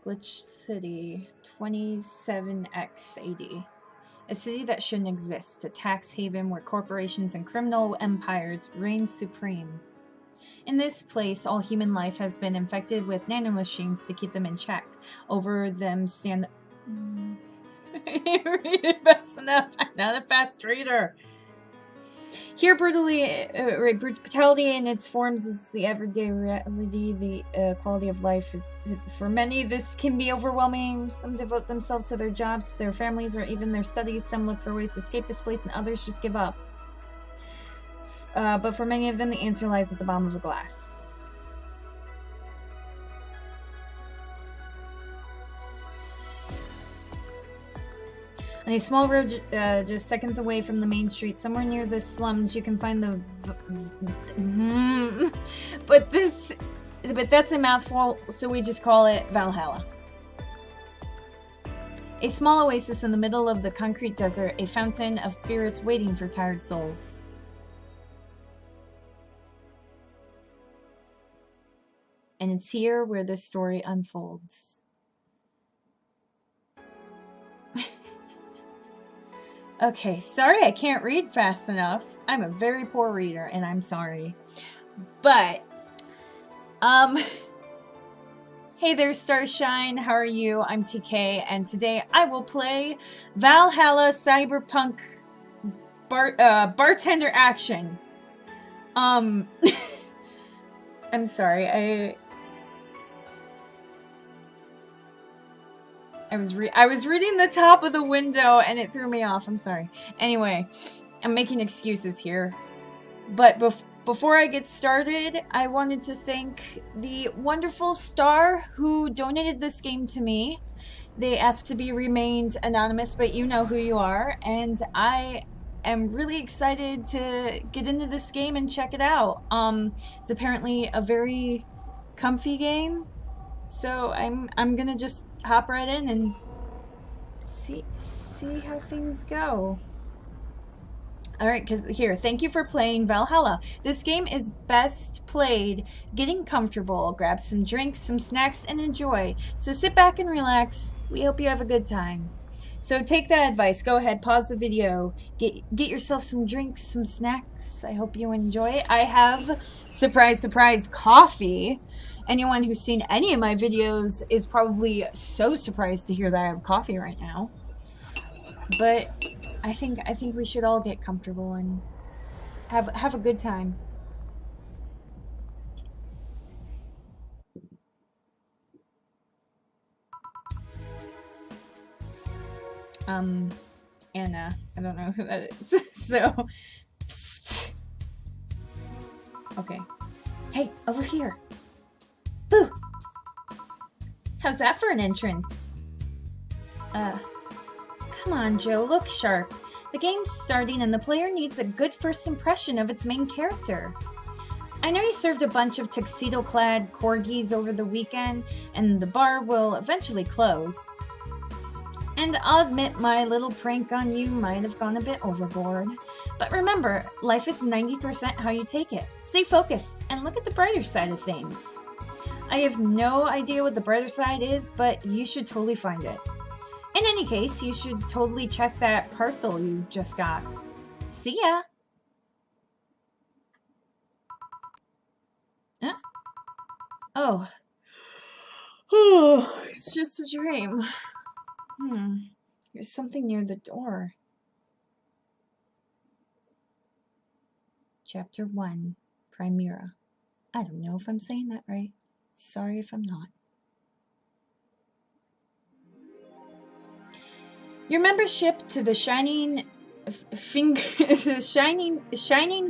Glitch City, 27X AD. A city that shouldn't exist, a tax haven where corporations and criminal empires reign supreme. In this place, all human life has been infected with nanomachines to keep them in check. Over them stand... I didn't read it fast enough. I'm not a fast reader. Here, brutality in its forms is the everyday reality, the quality of life. For many, this can be overwhelming. Some devote themselves to their jobs, their families, or even their studies. Some look for ways to escape this place, and others just give up. But for many of them, the answer lies at the bottom of a glass. On a small road just seconds away from the main street, somewhere near the slums, you can find the... But that's a mouthful, so we just call it Valhalla. A small oasis in the middle of the concrete desert, a fountain of spirits waiting for tired souls. And it's here where the story unfolds. Okay, sorry I can't read fast enough. I'm a very poor reader, and I'm sorry. But, hey there, Starshine. How are you? I'm TK, and today I will play Valhalla Cyberpunk Bartender Action. I'm sorry, I was reading the top of the window and it threw me off. I'm sorry. Anyway, I'm making excuses here. But before I get started, I wanted to thank the wonderful Star who donated this game to me. They asked to be remained anonymous, but you know who you are. And I am really excited to get into this game and check it out. It's apparently a very comfy game. So I'm gonna just hop right in and see how things go. Alright, thank you for playing Valhalla. This game is best played getting comfortable. Grab some drinks, some snacks, and enjoy. So sit back and relax. We hope you have a good time. So take that advice. Go ahead, pause the video. Get yourself some drinks, some snacks. I hope you enjoy. I have, surprise, surprise, coffee. Anyone who's seen any of my videos is probably so surprised to hear that I have coffee right now. But I think we should all get comfortable and have a good time. Anna. I don't know who that is. So, psst. Okay. Hey, over here. Boo! How's that for an entrance? Come on, Joe, look sharp. The game's starting and the player needs a good first impression of its main character. I know you served a bunch of tuxedo-clad corgis over the weekend, and the bar will eventually close. And I'll admit my little prank on you might have gone a bit overboard. But remember, life is 90% how you take it. Stay focused and look at the brighter side of things. I have no idea what the brighter side is, but you should totally find it. In any case, you should totally check that parcel you just got. See ya! Oh. Oh, it's just a dream. There's something near the door. Chapter 1, Primera. I don't know if I'm saying that right. Sorry if I'm not. Your membership to the Shining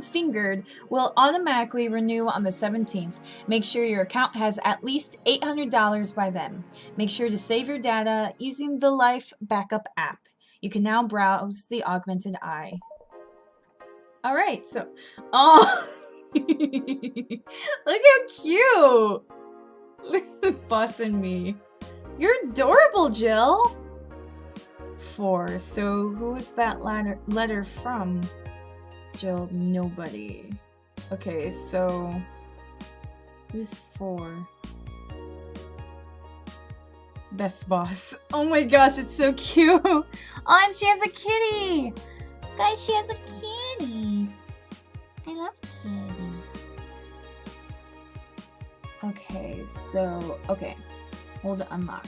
Fingered will automatically renew on the 17th. Make sure your account has at least $800 by then. Make sure to save your data using the Life Backup app. You can now browse the augmented eye. Alright, so... Oh! Look how cute! Bossing me. You're adorable, Jill! 4. So who is that letter from? Jill, nobody. Okay, so who's 4? Best boss. Oh my gosh, it's so cute. Oh, and she has a kitty. Guys, she has a kitty. I love kitties. Okay, so, okay. Hold to unlock.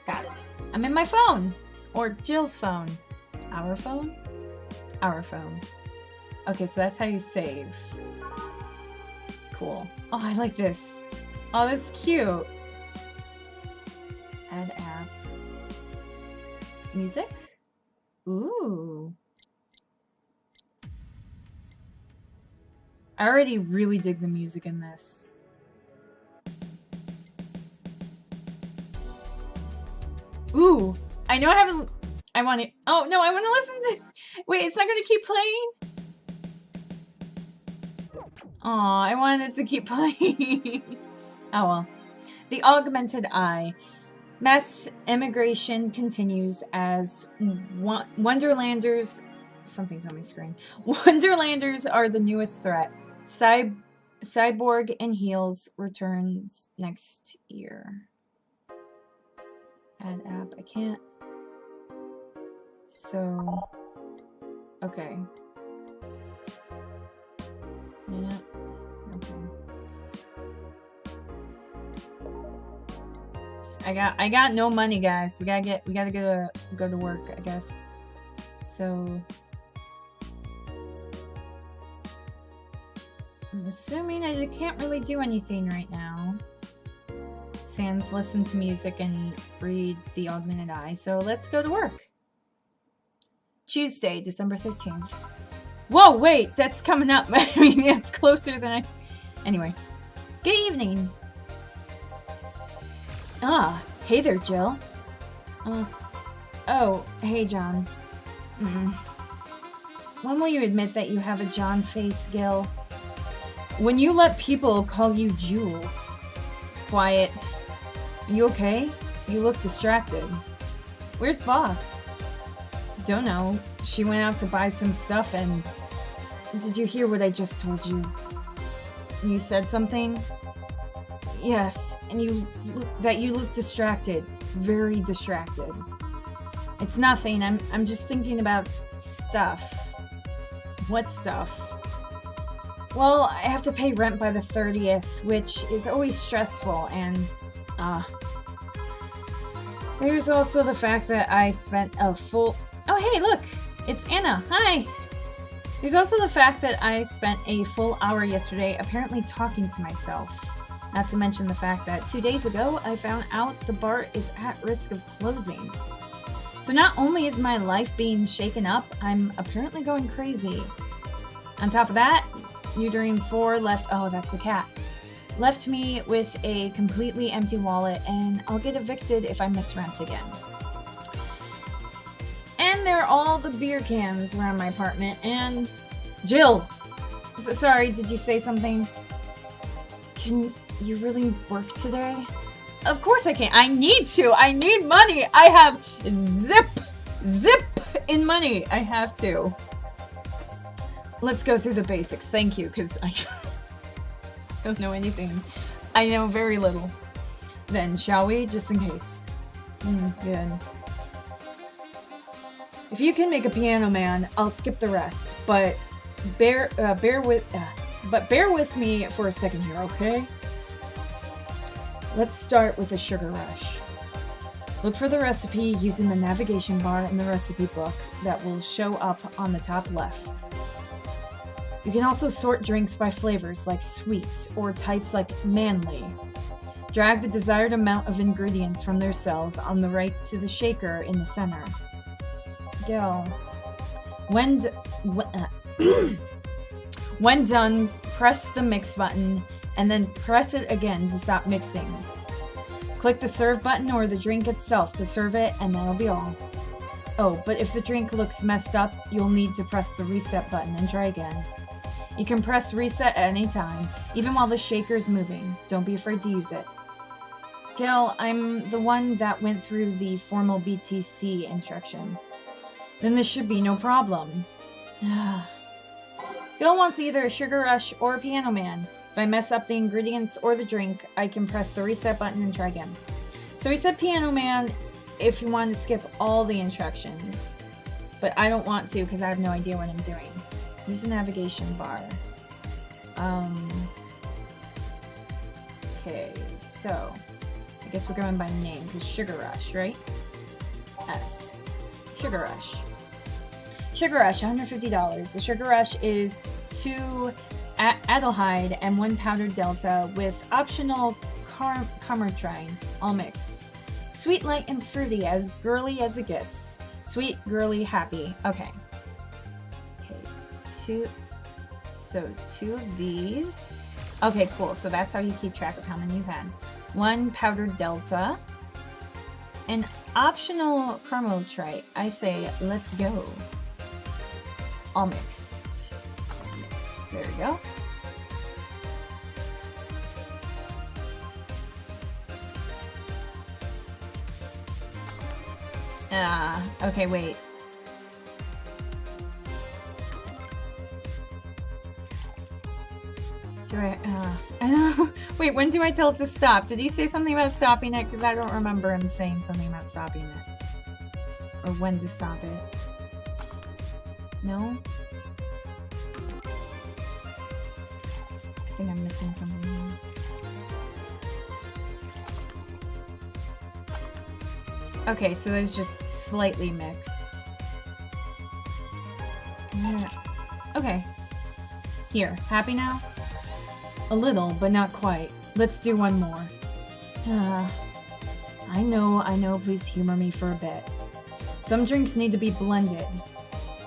Got it. I'm in my phone. Or Jill's phone. Our phone? Our phone. Okay, so that's how you save. Cool. Oh, I like this. Oh, that's cute. Add app. Music? Ooh. I already really dig the music in this. Ooh. I know I haven't... I want to... Oh, no, I want to listen to... Wait, it's not going to keep playing? Aw, I wanted it to keep playing. Oh, well. The Augmented Eye. Mass immigration continues as Wonderlanders... Something's on my screen. Wonderlanders are the newest threat. Cyborg in Heels returns next year. Add app. I can't... So... Okay. Yeah. Okay. I got no money, guys. We gotta go to work, I guess. So I'm assuming I can't really do anything right now. Sans listen to music and read the Augmented Eye. So let's go to work. Tuesday, December 13th. Whoa, wait, that's coming up. I mean, it's closer than I... Anyway. Good evening. Ah, hey there, Jill. Oh, hey, John. When will you admit that you have a John face, Gil? When you let people call you Jules. Quiet. You okay? You look distracted. Where's Boss? Don't know. She went out to buy some stuff and... Did you hear what I just told you? You said something? Yes, and you look distracted. Very distracted. It's nothing. I'm just thinking about stuff. What stuff? Well, I have to pay rent by the 30th, which is always stressful, and there's also the fact that I spent a full... Oh, hey, look! It's Anna. Hi! There's also the fact that I spent a full hour yesterday apparently talking to myself. Not to mention the fact that 2 days ago, I found out the bar is at risk of closing. So not only is my life being shaken up, I'm apparently going crazy. On top of that, Neutering 4 left... Oh, that's the cat. Left me with a completely empty wallet, and I'll get evicted if I miss rent again. And there are all the beer cans around my apartment, and... Jill! Sorry, did you say something? Can you really work today? Of course I can. I need to. I need money. I have zip in money. I have to. Let's go through the basics. Thank you, because I don't know anything. I know very little. Then, shall we? Just in case. Good. If you can make a piano man, I'll skip the rest. But bear with me for a second here, okay? Let's start with a sugar rush. Look for the recipe using the navigation bar in the recipe book that will show up on the top left. You can also sort drinks by flavors like sweet or types like manly. Drag the desired amount of ingredients from their cells on the right to the shaker in the center. Gil. When done, press the mix button and then press it again to stop mixing. Click the serve button or the drink itself to serve it, and that'll be all. Oh, but if the drink looks messed up, you'll need to press the reset button and try again. You can press reset at any time, even while the shaker is moving. Don't be afraid to use it. Gil, I'm the one that went through the formal BTC instruction. Then this should be no problem. Gil wants either a sugar rush or a piano man. If I mess up the ingredients or the drink, I can press the reset button and try again. So he said Piano Man if you want to skip all the instructions. But I don't want to because I have no idea what I'm doing. Use the navigation bar. Okay, so I guess we're going by name because Sugar Rush, right? S. Sugar Rush. Sugar Rush, $150. The Sugar Rush is 2 Adelhyde and 1 powdered Delta with optional Carmotrine, all mixed. Sweet, light, and fruity, as girly as it gets. Sweet, girly, happy. Okay. Okay, 2 of these. Okay, cool. So that's how you keep track of how many you've had. 1 powdered Delta. An optional Carmotrite. I say, let's go. All mixed. All mixed. There we go. Okay, wait. Do I don't know. Wait, when do I tell it to stop? Did he say something about stopping it? Because I don't remember him saying something about stopping it. Or when to stop it. No? I think I'm missing something here. Okay, so there's just slightly mixed. Yeah. Okay. Here, happy now? A little, but not quite. Let's do one more. I know, please humor me for a bit. Some drinks need to be blended.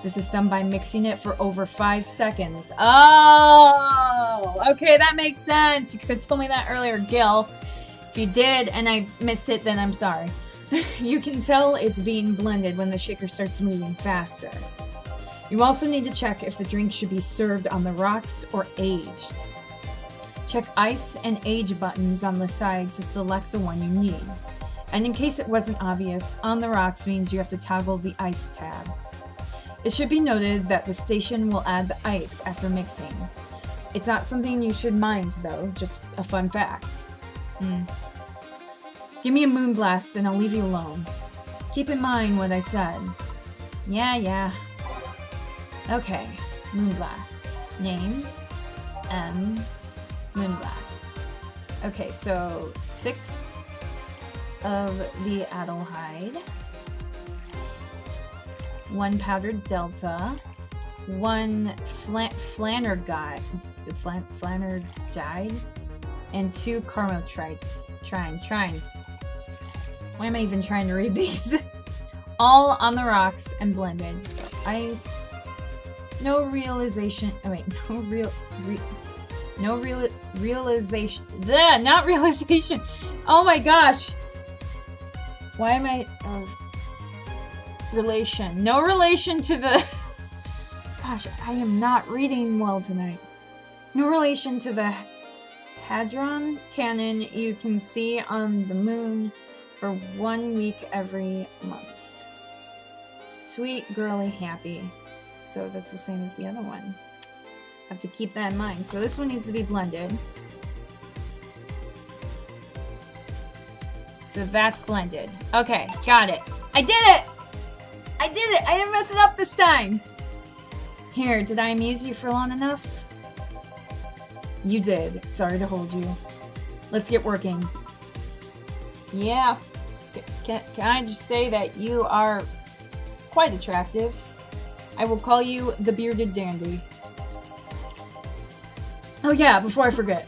This is done by mixing it for over 5 seconds. Oh! Okay, that makes sense. You could have told me that earlier, Gil. If you did and I missed it, then I'm sorry. You can tell it's being blended when the shaker starts moving faster. You also need to check if the drink should be served on the rocks or aged. Check ice and age buttons on the side to select the one you need. And in case it wasn't obvious, on the rocks means you have to toggle the ice tab. It should be noted that the station will add the ice after mixing. It's not something you should mind though, just a fun fact. Give me a moonblast and I'll leave you alone. Keep in mind what I said. Yeah. Okay, moonblast. Name, M, moonblast. Okay, so 6 of the Adelhyde. 1 powdered Delta. 1 Flannergide. And 2 Carmotrite. Trine. Why am I even trying to read these? All on the rocks and blended. So ice. No realization. Oh wait, realization. Not realization. Oh my gosh. Why am I? Relation. No relation to the. Gosh, I am not reading well tonight. No relation to the Hadron Cannon you can see on the moon for 1 week every month. Sweet, girly, happy. So that's the same as the other one. Have to keep that in mind. So this one needs to be blended. So that's blended. Okay, got it. I did it! I didn't mess it up this time! Here, did I amuse you for long enough? You did. Sorry to hold you. Let's get working. Yeah. Can I just say that you are quite attractive? I will call you the bearded dandy. Oh yeah, before I forget.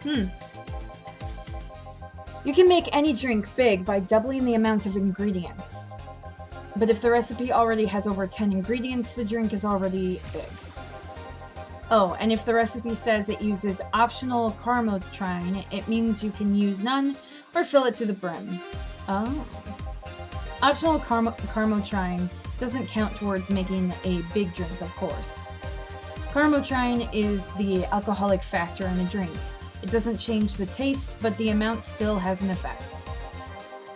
You can make any drink big by doubling the amount of ingredients. But if the recipe already has over 10 ingredients, the drink is already big. Oh, and if the recipe says it uses optional Carmotrine, it means you can use none or fill it to the brim. Oh. Optional Carmotrine doesn't count towards making a big drink, of course. Carmotrine is the alcoholic factor in a drink. It doesn't change the taste, but the amount still has an effect.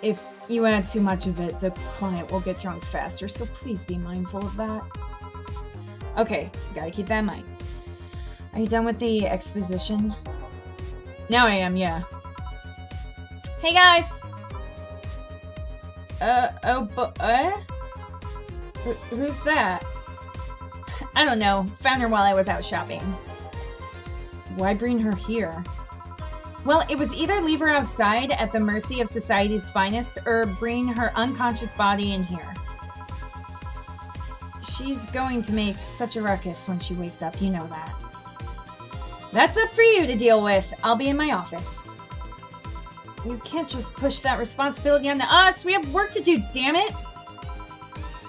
If you add too much of it, the client will get drunk faster, so please be mindful of that. Okay, gotta keep that in mind. Are you done with the exposition? Now I am, yeah. Hey guys! Who's that? I don't know. Found her while I was out shopping. Why bring her here? Well, it was either leave her outside at the mercy of society's finest or bring her unconscious body in here. She's going to make such a ruckus when she wakes up, you know that. That's up for you to deal with. I'll be in my office. You can't just push that responsibility onto us. We have work to do, damn it.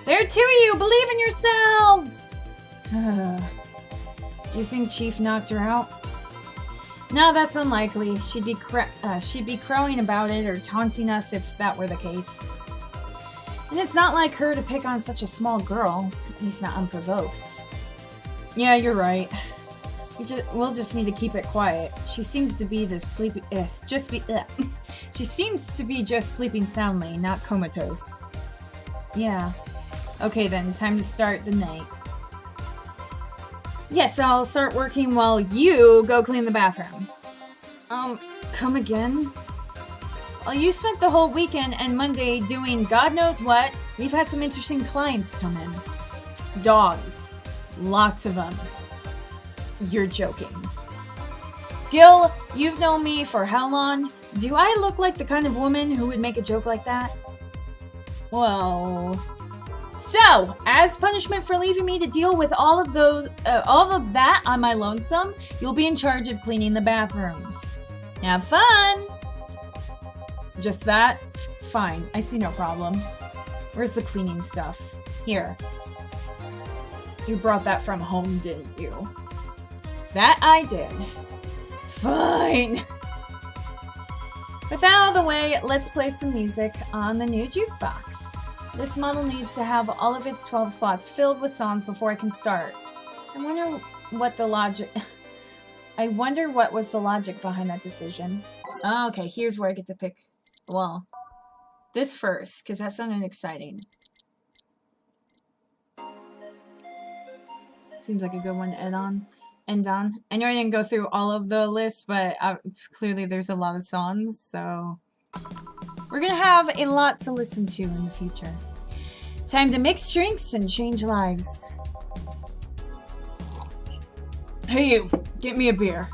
There are two of you. Believe in yourselves. Do you think Chief knocked her out? No, that's unlikely. She'd be crowing about it or taunting us if that were the case. And it's not like her to pick on such a small girl, at least not unprovoked. Yeah, you're right. We'll just need to keep it quiet. She seems to be She seems to be just sleeping soundly, not comatose. Yeah. Okay then, time to start the night. Yes, I'll start working while you go clean the bathroom. Come again? Well, you spent the whole weekend and Monday doing God knows what. We've had some interesting clients come in. Dogs. Lots of them. You're joking. Gil, you've known me for how long? Do I look like the kind of woman who would make a joke like that? Well... So, as punishment for leaving me to deal with all of that on my lonesome, you'll be in charge of cleaning the bathrooms. Have fun! Just that? Fine, I see no problem. Where's the cleaning stuff? Here. You brought that from home, didn't you? That I did. Fine. With that out of the way, let's play some music on the new jukebox. This model needs to have all of its 12 slots filled with songs before I can start. I wonder what was the logic behind that decision. Oh, okay, here's where I get to pick, well, this first, because that sounded exciting. Seems like a good one to end on. I know I didn't go through all of the lists, but clearly there's a lot of songs, so... We're gonna have a lot to listen to in the future. Time to mix drinks and change lives. Hey you, get me a beer.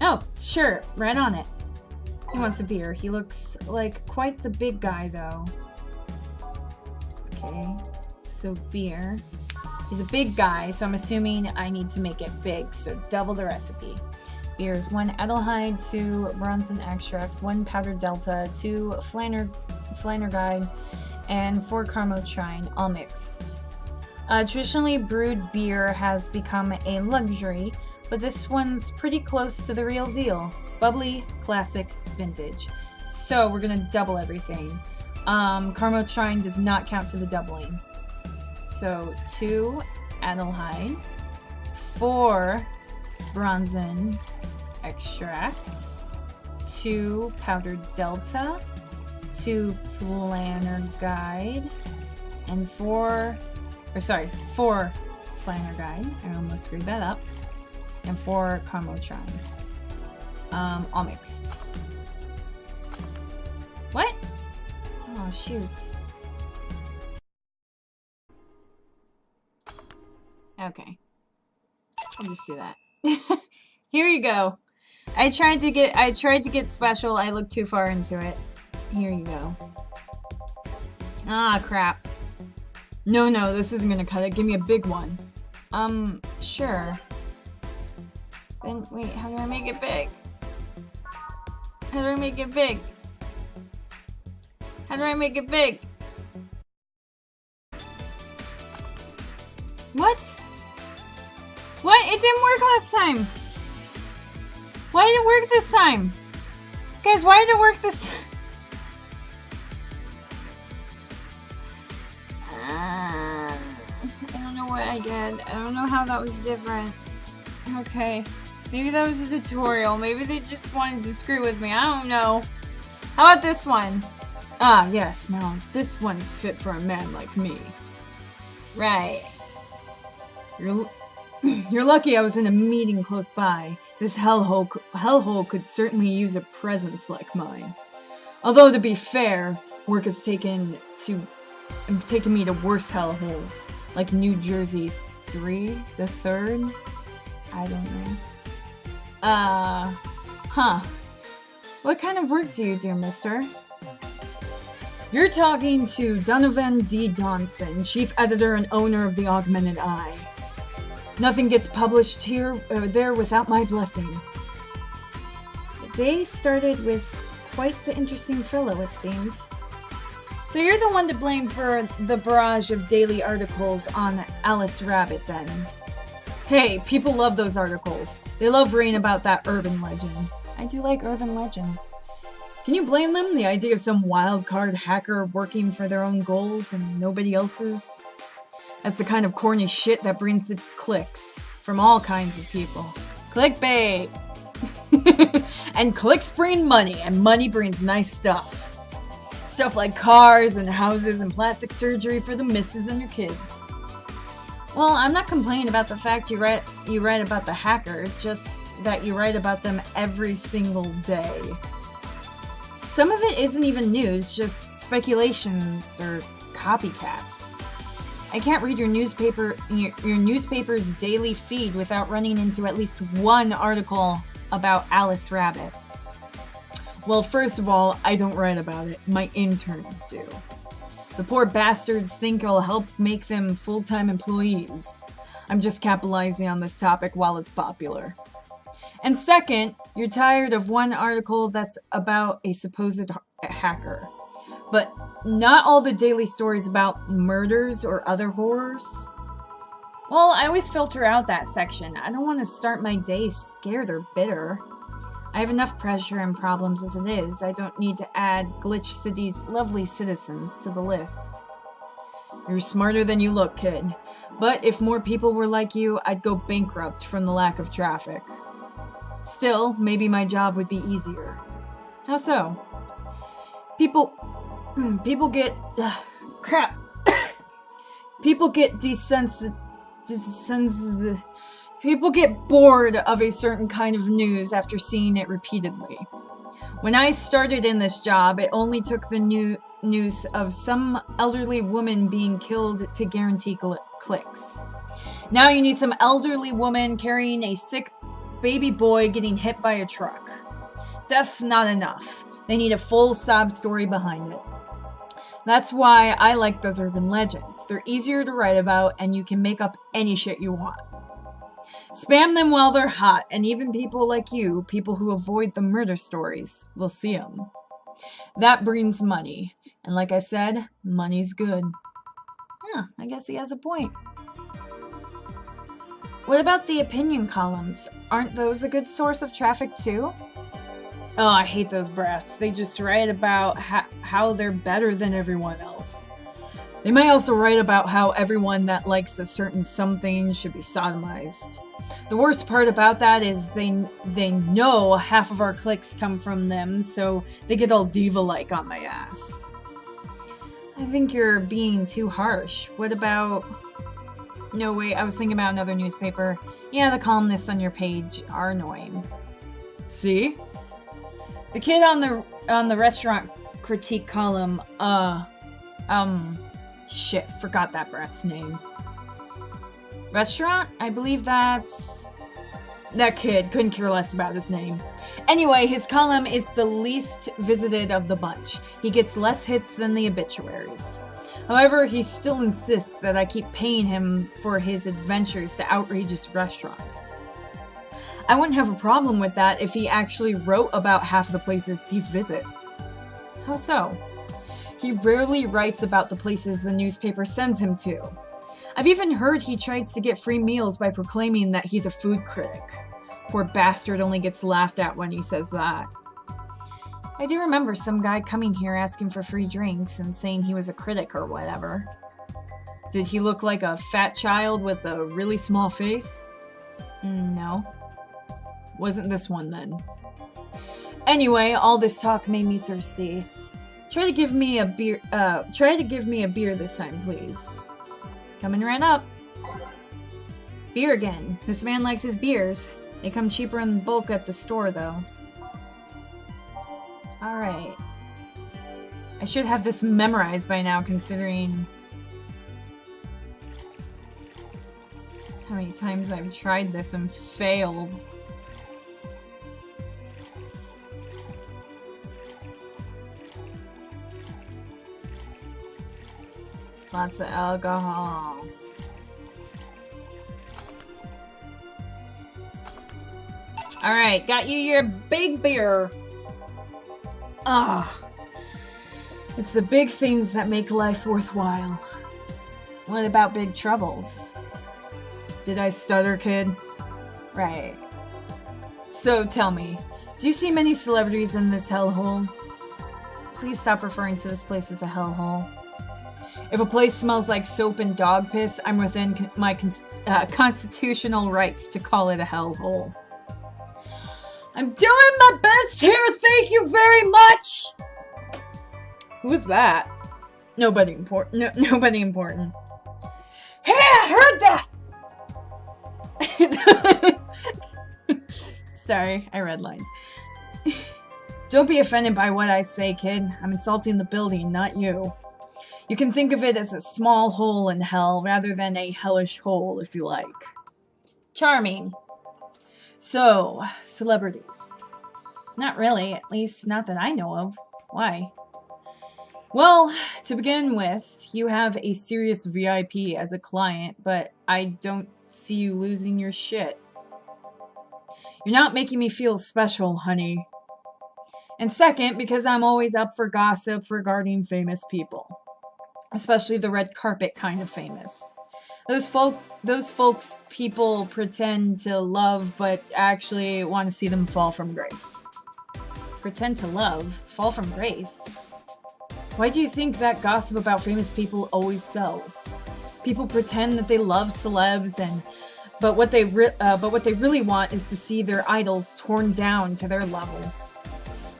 Oh, sure, right on it. He wants a beer. He looks like quite the big guy, though. Okay, so beer. He's a big guy, so I'm assuming I need to make it big, so double the recipe. Beer is 1 Adelhyde, 2 Bronson extract, 1 powdered delta, 2 Flanner guide, and 4 Carmotrine, all mixed. Traditionally brewed beer has become a luxury, but this one's pretty close to the real deal. Bubbly, classic, vintage. So we're gonna double everything. Carmotrine does not count to the doubling. So 2 Adelhyde, 4 Bronson extract, 2 powdered delta, 2 Flanner guide, and 4 Flanner guide. I almost screwed that up. And 4 Carmotrine. All mixed. What? Oh shoot. Okay. I'll just do that. Here you go. I tried to get special. I looked too far into it. Here you go. Ah, crap. No, this isn't gonna cut it. Give me a big one. Sure. Then, wait, how do I make it big? How do I make it big? How do I make it big? What? What? It didn't work last time! Why did it work this time? Guys, why did it work this time? I don't know what I did. I don't know how that was different. Okay. Maybe that was a tutorial. Maybe they just wanted to screw with me. I don't know. How about this one? Ah, yes. Now, this one's fit for a man like me. Right. You're lucky I was in a meeting close by. This hellhole could certainly use a presence like mine. Although, to be fair, Work has taken me to worse hellholes, like New Jersey 3, the 3rd? I don't know. Huh. What kind of work do you do, mister? You're talking to Donovan D. Donson, chief editor and owner of the Augmented Eye. Nothing gets published here or there without my blessing. The day started with quite the interesting fellow, it seemed. So you're the one to blame for the barrage of daily articles on Alice Rabbit, then? Hey, people love those articles. They love reading about that urban legend. I do like urban legends. Can you blame them? The idea of some wild card hacker working for their own goals and nobody else's? That's the kind of corny shit that brings the clicks from all kinds of people. Clickbait! And clicks bring money, and money brings nice stuff. Stuff like cars and houses and plastic surgery for the missus and your kids. Well, I'm not complaining about the fact you write about the hacker, just that you write about them every single day. Some of it isn't even news, just speculations or copycats. I can't read your newspaper's daily feed without running into at least one article about Alice Rabbit. Well, first of all, I don't write about it. My interns do. The poor bastards think I'll help make them full-time employees. I'm just capitalizing on this topic while it's popular. And second, you're tired of one article that's about a supposed hacker. But not all the daily stories about murders or other horrors. Well, I always filter out that section. I don't want to start my day scared or bitter. I have enough pressure and problems as it is. I don't need to add Glitch City's lovely citizens to the list. You're smarter than you look, kid. But if more people were like you, I'd go bankrupt from the lack of traffic. Still, maybe my job would be easier. How so? People get... crap. People get people get bored of a certain kind of news after seeing it repeatedly. When I started in this job, it only took the news of some elderly woman being killed to guarantee clicks. Now you need some elderly woman carrying a sick baby boy getting hit by a truck. That's not enough. They need a full sob story behind it. That's why I like those urban legends. They're easier to write about, and you can make up any shit you want. Spam them while they're hot, and even people like you, people who avoid the murder stories, will see them. That brings money. And like I said, money's good. Huh, I guess he has a point. What about the opinion columns? Aren't those a good source of traffic too? Oh, I hate those brats. They just write about how they're better than everyone else. They might also write about how everyone that likes a certain something should be sodomized. The worst part about that is they know half of our clicks come from them, so they get all diva-like on my ass. I think you're being too harsh. What about... No, wait, I was thinking about another newspaper. Yeah, the columnists on your page are annoying. See? The kid on the restaurant critique column, shit, forgot that brat's name. Restaurant? I believe that's... That kid, couldn't care less about his name. Anyway, his column is the least visited of the bunch. He gets less hits than the obituaries. However, he still insists that I keep paying him for his adventures to outrageous restaurants. I wouldn't have a problem with that if he actually wrote about half the places he visits. How so? He rarely writes about the places the newspaper sends him to. I've even heard he tries to get free meals by proclaiming that he's a food critic. Poor bastard only gets laughed at when he says that. I do remember some guy coming here asking for free drinks and saying he was a critic or whatever. Did he look like a fat child with a really small face? No. Wasn't this one then. Anyway, all this talk made me thirsty. Try to give me a beer this time, please. Coming right up. Beer again. This man likes his beers. They come cheaper in bulk at the store, though. Alright. I should have this memorized by now, considering how many times I've tried this and failed. Lots of alcohol. Alright, got you your big beer. Ah. It's the big things that make life worthwhile. What about big troubles? Did I stutter, kid? Right. So tell me, do you see many celebrities in this hellhole? Please stop referring to this place as a hellhole. If a place smells like soap and dog piss, I'm within my constitutional rights to call it a hellhole. I'm doing my best here, thank you very much! Who was that? Nobody important. No, nobody important. Hey, I heard that! Sorry, I redlined. Don't be offended by what I say, kid. I'm insulting the building, not you. You can think of it as a small hole in hell rather than a hellish hole, if you like. Charming. So, celebrities. Not really, at least not that I know of. Why? Well, to begin with, you have a serious VIP as a client, but I don't see you losing your shit. You're not making me feel special, honey. And second, because I'm always up for gossip regarding famous people. Especially the red carpet kind of famous. Those folks people pretend to love, but actually want to see them fall from grace. Pretend to love? Fall from grace? Why do you think that gossip about famous people always sells? People pretend that they love celebs, but what they really want is to see their idols torn down to their level.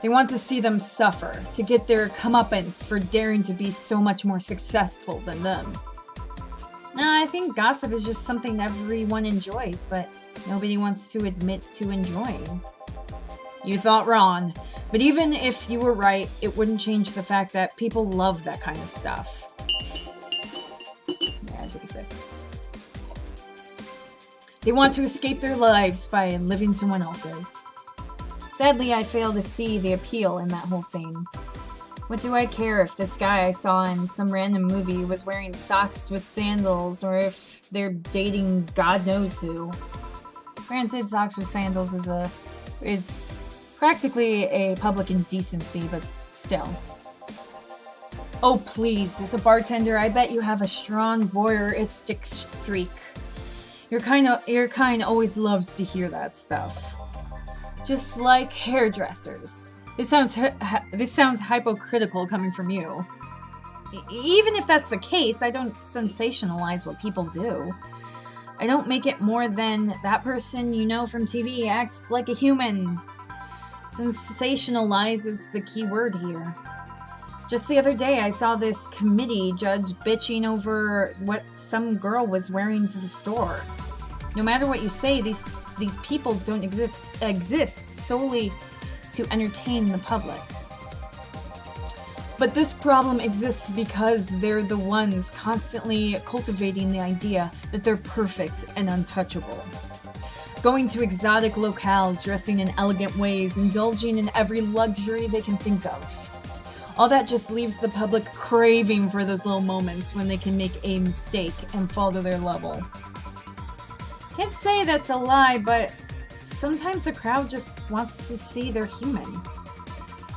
They want to see them suffer, to get their comeuppance for daring to be so much more successful than them. Nah, I think gossip is just something everyone enjoys, but nobody wants to admit to enjoying. You thought wrong, but even if you were right, it wouldn't change the fact that people love that kind of stuff. Yeah, take a sec. They want to escape their lives by living someone else's. Sadly, I fail to see the appeal in that whole thing. What do I care if this guy I saw in some random movie was wearing socks with sandals, or if they're dating God knows who? Granted, socks with sandals is practically a public indecency, but still. Oh please, as a bartender, I bet you have a strong voyeuristic streak. Your kind always loves to hear that stuff. Just like hairdressers. This sounds hypocritical coming from you. Even if that's the case, I don't sensationalize what people do. I don't make it more than that person you know from TV acts like a human. Sensationalize is the key word here. Just the other day, I saw this committee judge bitching over what some girl was wearing to the store. No matter what you say, these people don't exist solely to entertain the public. But this problem exists because they're the ones constantly cultivating the idea that they're perfect and untouchable. Going to exotic locales, dressing in elegant ways, indulging in every luxury they can think of. All that just leaves the public craving for those little moments when they can make a mistake and fall to their level. Can't say that's a lie, but sometimes the crowd just wants to see they're human.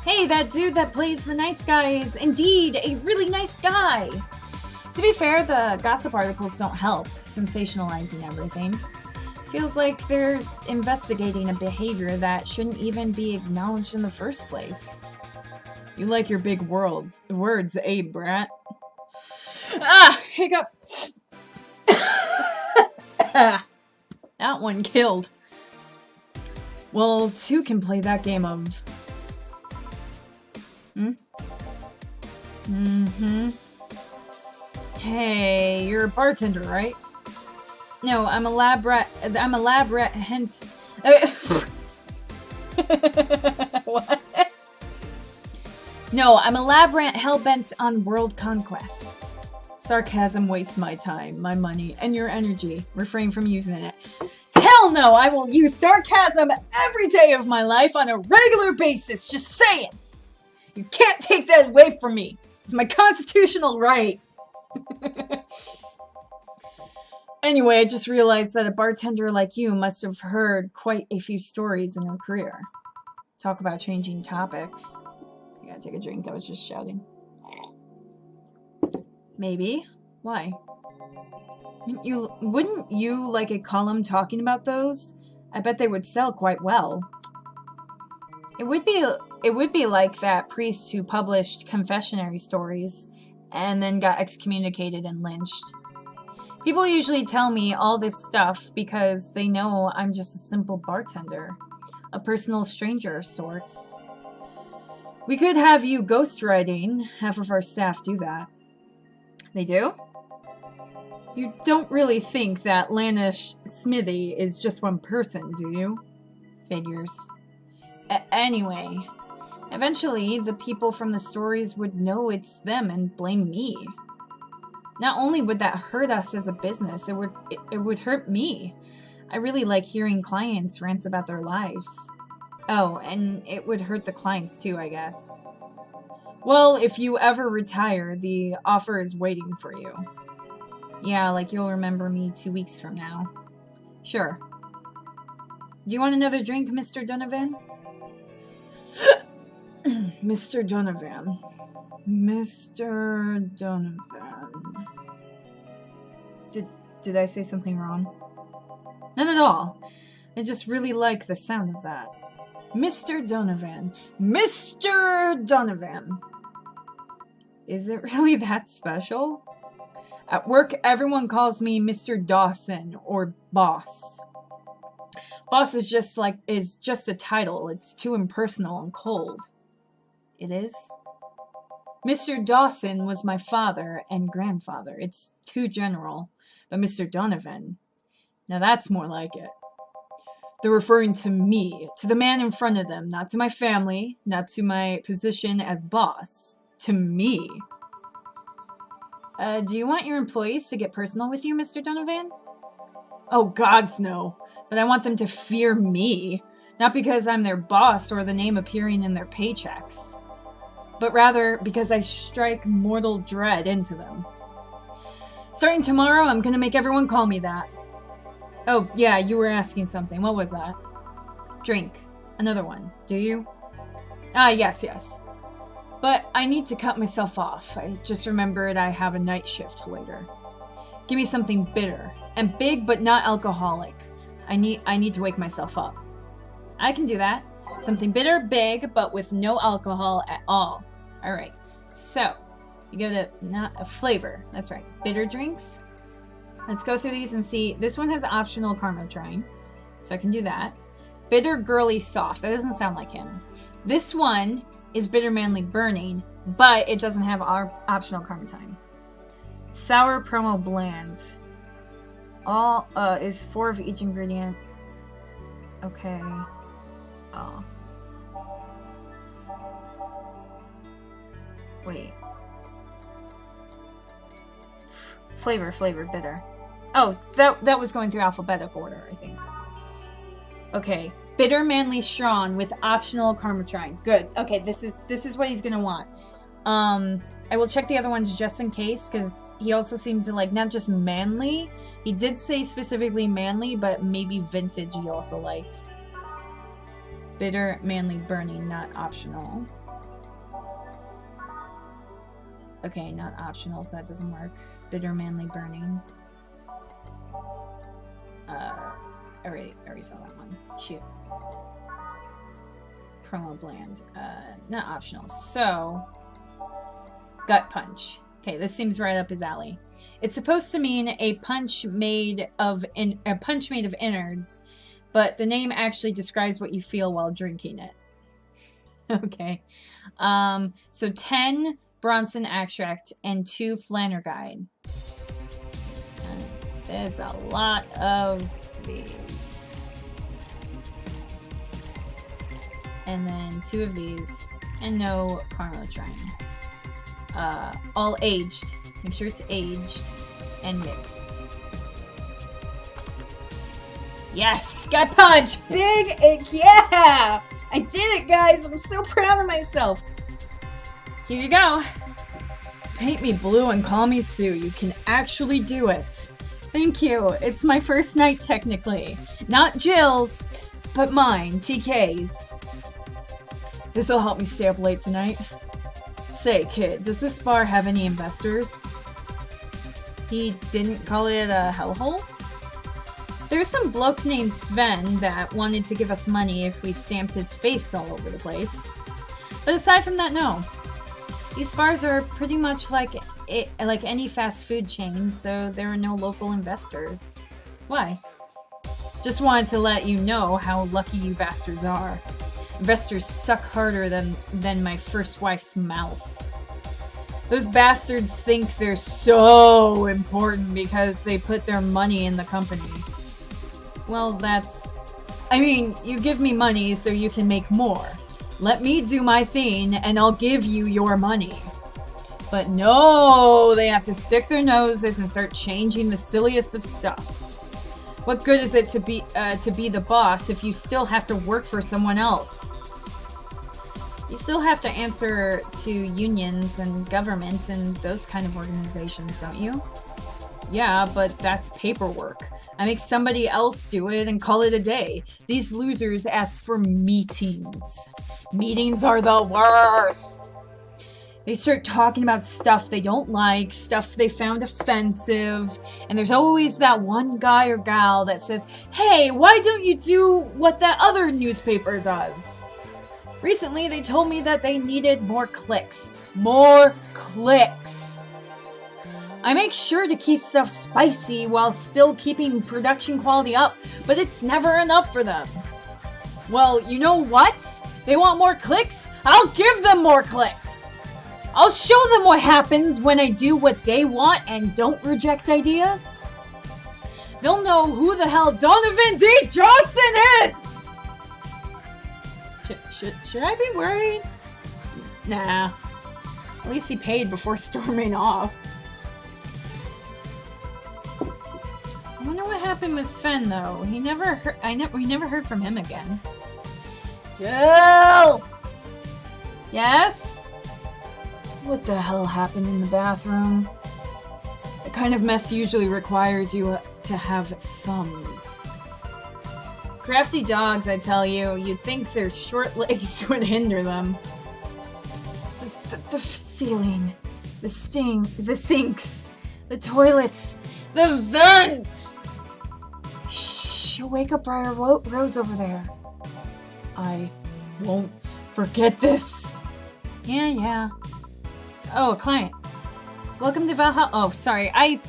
Hey, that dude that plays the nice guy is indeed a really nice guy! To be fair, the gossip articles don't help, sensationalizing everything. Feels like they're investigating a behavior that shouldn't even be acknowledged in the first place. You like your big words, eh, brat? Ah! Hiccup! That one killed. Well, two can play that game of... Hey, you're a bartender, right? No, I'm a lab rat, hence... What? No, I'm a lab rat hell-bent on world conquest. Sarcasm wastes my time, my money, and your energy. Refrain from using it. Hell no! I will use sarcasm every day of my life on a regular basis, just saying! You can't take that away from me! It's my constitutional right! Anyway, I just realized that a bartender like you must have heard quite a few stories in your career. Talk about changing topics. I gotta take a drink, I was just shouting. Maybe. Why? Wouldn't you like a column talking about those? I bet they would sell quite well. It would be like that priest who published confessionary stories and then got excommunicated and lynched. People usually tell me all this stuff because they know I'm just a simple bartender. A personal stranger of sorts. We could have you ghostwriting. Half of our staff do that. They do? You don't really think that Lanish Smithy is just one person, do you? Figures. Anyway, eventually the people from the stories would know it's them and blame me. Not only would that hurt us as a business, it would hurt me. I really like hearing clients rant about their lives. Oh, and it would hurt the clients too, I guess. Well, if you ever retire, the offer is waiting for you. Yeah, like you'll remember me 2 weeks from now. Sure. Do you want another drink, Mr. Donovan? Mr. Donovan. Mr. Donovan. Did I say something wrong? None at all. I just really like the sound of that. Mr. Donovan. Mr. Donovan! Is it really that special? At work, everyone calls me Mr. Dawson, or Boss. Boss is just a title. It's too impersonal and cold. It is? Mr. Dawson was my father and grandfather. It's too general. But Mr. Donovan, now that's more like it. They're referring to me, to the man in front of them, not to my family, not to my position as boss. To me. Do you want your employees to get personal with you, Mr. Donovan? Oh, gods no. But I want them to fear me. Not because I'm their boss or the name appearing in their paychecks. But rather because I strike mortal dread into them. Starting tomorrow, I'm gonna make everyone call me that. Oh, yeah, you were asking something. What was that? Drink. Another one. Do you? Ah, yes. But I need to cut myself off. I just remembered I have a night shift later. Give me something bitter. And big, but not alcoholic. I need to wake myself up. I can do that. Something bitter, big, but with no alcohol at all. Alright. So, you go to, not a flavor. That's right. Bitter drinks. Let's go through these and see. This one has optional karma trying. So I can do that. Bitter, girly, soft. That doesn't sound like him. This one is bitter, manly, burning, but it doesn't have our optional karma time. Sour, promo, bland. All is 4 of each ingredient. Okay. Oh. Wait. Flavor, bitter. Oh, that was going through alphabetical order, I think. Okay. Bitter, manly, strong with optional karma trying. Good. Okay, this is what he's gonna want. I will check the other ones just in case, because he also seemed to like not just manly. He did say specifically manly, but maybe vintage he also likes. Bitter, manly, burning, not optional. Okay, not optional, so that doesn't work. Bitter, manly, burning. I already saw that one. Shoot. Promo bland. Not optional. So, gut punch. Okay, this seems right up his alley. It's supposed to mean a punch made of innards, but the name actually describes what you feel while drinking it. Okay. So 10 Bronson extract and 2 Flannerguide. There's a lot of these. And then 2 of these. And no caramel trying. All aged. Make sure it's aged and mixed. Yes! Got punch! Big ick! Yeah! I did it, guys! I'm so proud of myself. Here you go. Paint me blue and call me Sue. You can actually do it. Thank you. It's my first night, technically. Not Jill's, but mine, TK's. This'll help me stay up late tonight. Say, kid, does this bar have any investors? He didn't call it a hellhole? There's some bloke named Sven that wanted to give us money if we stamped his face all over the place. But aside from that, no. These bars are pretty much like any fast food chain, so there are no local investors. Why? Just wanted to let you know how lucky you bastards are. Investors suck harder than my first wife's mouth. Those bastards think they're so important because they put their money in the company. Well, I mean, you give me money so you can make more. Let me do my thing and I'll give you your money. But no, they have to stick their noses and start changing the silliest of stuff. What good is it to be the boss if you still have to work for someone else? You still have to answer to unions and government and those kind of organizations, don't you? Yeah, but that's paperwork. I make somebody else do it and call it a day. These losers ask for meetings. Meetings are the worst. They start talking about stuff they don't like, stuff they found offensive, and there's always that one guy or gal that says, "Hey, why don't you do what that other newspaper does?" Recently, they told me that they needed more clicks. More clicks! I make sure to keep stuff spicy while still keeping production quality up, but it's never enough for them. Well, you know what? They want more clicks? I'll give them more clicks! I'll show them what happens when I do what they want and don't reject ideas. They'll know who the hell Donovan D. Johnson is! Should I be worried? Nah. At least he paid before storming off. I wonder what happened with Sven, though. We never heard from him again. Jill! Yes? What the hell happened in the bathroom? The kind of mess usually requires you to have thumbs. Crafty dogs, I tell you. You'd think their short legs would hinder them. The ceiling. The sinks. The toilets. The vents! Shh, you'll wake up Briar Rose over there. I won't forget this. Yeah. Oh, a client. Welcome to Valhalla. Oh, sorry. I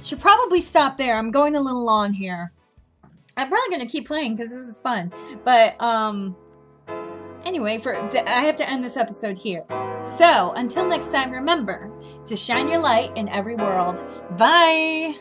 should probably stop there. I'm going a little long here. I'm probably going to keep playing because this is fun. But, anyway, I have to end this episode here. So, until next time, remember to shine your light in every world. Bye!